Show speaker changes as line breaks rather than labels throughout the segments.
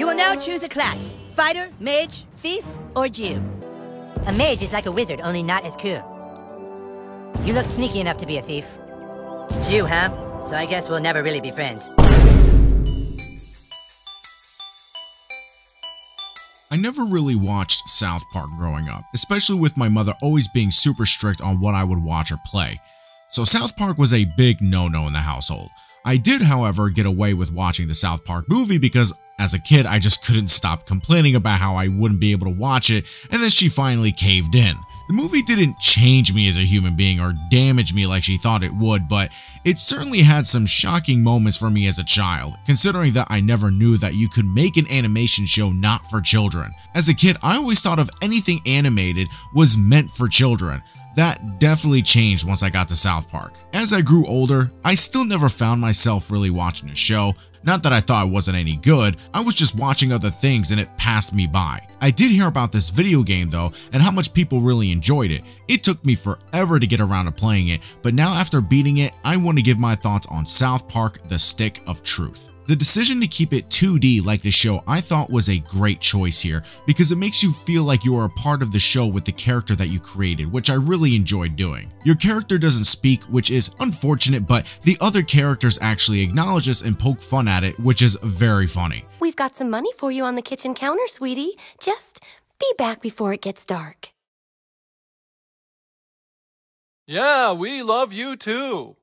You will now choose a class. Fighter, mage, thief, or Jew. A mage is like a wizard, only not as cool. You look sneaky enough to be a thief. Jew, huh? So I guess we'll never really be friends.
I never really watched South Park growing up, especially with my mother always being super strict on what I would watch or play. So South Park was a big no-no in the household. I did, however, get away with watching the South Park movie because as a kid, I just couldn't stop complaining about how I wouldn't be able to watch it, and then she finally caved in. The movie didn't change me as a human being or damage me like she thought it would, but it certainly had some shocking moments for me as a child, considering that I never knew that you could make an animation show not for children. As a kid, I always thought of anything animated was meant for children. That definitely changed once I got to South Park. As I grew older, I still never found myself really watching a show. Not that I thought it wasn't any good, I was just watching other things and it passed me by. I did hear about this video game though, and how much people really enjoyed it. It took me forever to get around to playing it, but now after beating it, I want to give my thoughts on South Park: The Stick of Truth. The decision to keep it 2D like the show I thought was a great choice here because it makes you feel like you are a part of the show with the character that you created, which I really enjoyed doing. Your character doesn't speak, which is unfortunate, but the other characters actually acknowledge this and poke fun at it, which is very funny.
We've got some money for you on the kitchen counter, sweetie. Just be back before it gets dark.
Yeah, we love you too.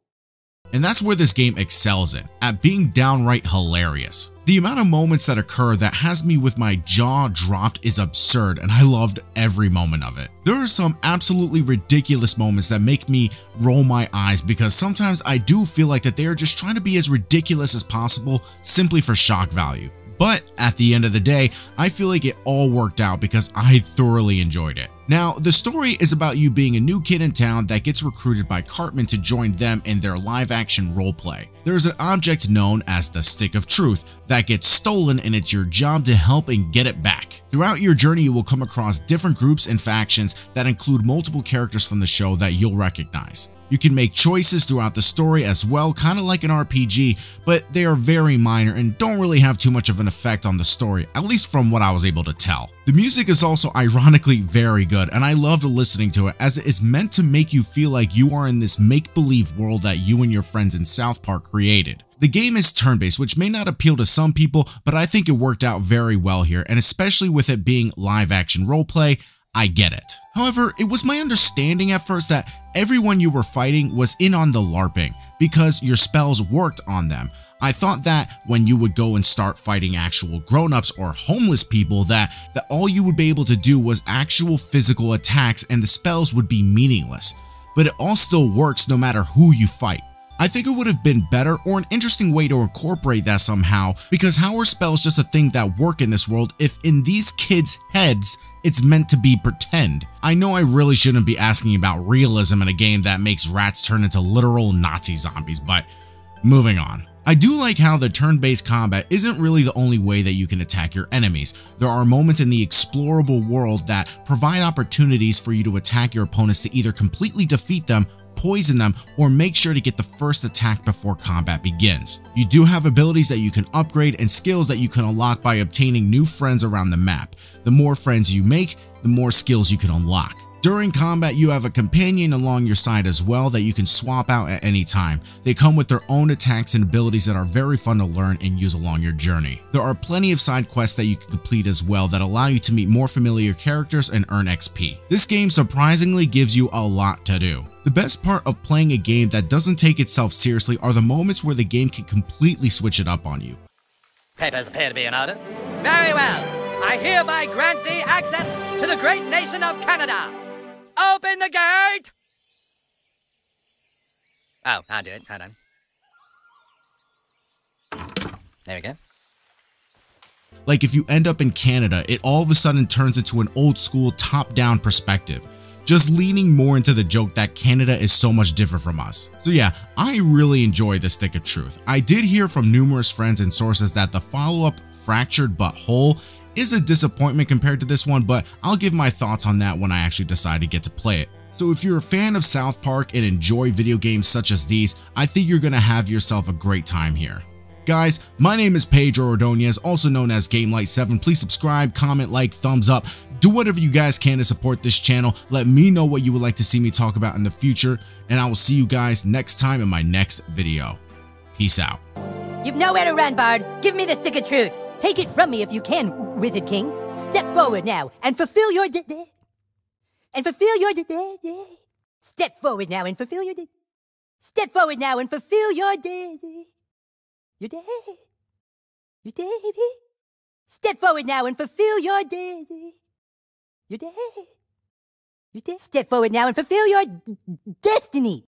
And that's where this game excels in, at being downright hilarious. The amount of moments that occur that has me with my jaw dropped is absurd, and I loved every moment of it. There are some absolutely ridiculous moments that make me roll my eyes because sometimes I do feel like that they are just trying to be as ridiculous as possible simply for shock value. But at the end of the day, I feel like it all worked out because I thoroughly enjoyed it. Now, the story is about you being a new kid in town that gets recruited by Cartman to join them in their live-action roleplay. There is an object known as the Stick of Truth that gets stolen, and it's your job to help and get it back. Throughout your journey, you will come across different groups and factions that include multiple characters from the show that you'll recognize. You can make choices throughout the story as well, kind of like an RPG, but they are very minor and don't really have too much of an effect on the story, at least from what I was able to tell. The music is also ironically very good, and I loved listening to it as it is meant to make you feel like you are in this make-believe world that you and your friends in South Park created. The game is turn-based, which may not appeal to some people, but I think it worked out very well here, and especially with it being live-action roleplay, I get it. However, it was my understanding at first that everyone you were fighting was in on the LARPing because your spells worked on them. I thought that when you would go and start fighting actual grown-ups or homeless people that all you would be able to do was actual physical attacks and the spells would be meaningless. But it all still works no matter who you fight. I think it would have been better or an interesting way to incorporate that somehow, because how are spells just a thing that work in this world if in these kids' heads it's meant to be pretend? I know I really shouldn't be asking about realism in a game that makes rats turn into literal Nazi zombies, but moving on. I do like how the turn-based combat isn't really the only way that you can attack your enemies. There are moments in the explorable world that provide opportunities for you to attack your opponents to either completely defeat them, poison them, or make sure to get the first attack before combat begins. You do have abilities that you can upgrade and skills that you can unlock by obtaining new friends around the map. The more friends you make, the more skills you can unlock. During combat, you have a companion along your side as well that you can swap out at any time. They come with their own attacks and abilities that are very fun to learn and use along your journey. There are plenty of side quests that you can complete as well that allow you to meet more familiar characters and earn XP. This game surprisingly gives you a lot to do. The best part of playing a game that doesn't take itself seriously are the moments where the game can completely switch it up on you.
Papers appear to be in order. Very well. I hereby grant thee access to the great nation of Canada. Open the gate! Oh, I'll do it. Hold on. There we go.
Like if you end up in Canada, it all of a sudden turns into an old school top-down perspective, just leaning more into the joke that Canada is so much different from us. So yeah, I really enjoy the Stick of Truth. I did hear from numerous friends and sources that the follow-up Fractured But Whole is a disappointment compared to this one, but I'll give my thoughts on that when I actually decide to get to play it. So if you're a fan of South Park and enjoy video games such as these, I think you're gonna have yourself a great time here. Guys, my name is Pedro Ordonez, also known as GameLight7. Please subscribe, comment, like, thumbs up. Do whatever you guys can to support this channel. Let me know what you would like to see me talk about in the future, and I will see you guys next time in my next video. Peace out.
You've nowhere to run, Bard. Give me the stick of truth. Take it from me if you can, Wizard King. Step forward now and fulfill your Step forward now and fulfill your Step forward now and fulfill your Your Step forward now and fulfill your Step forward now and fulfill your destiny.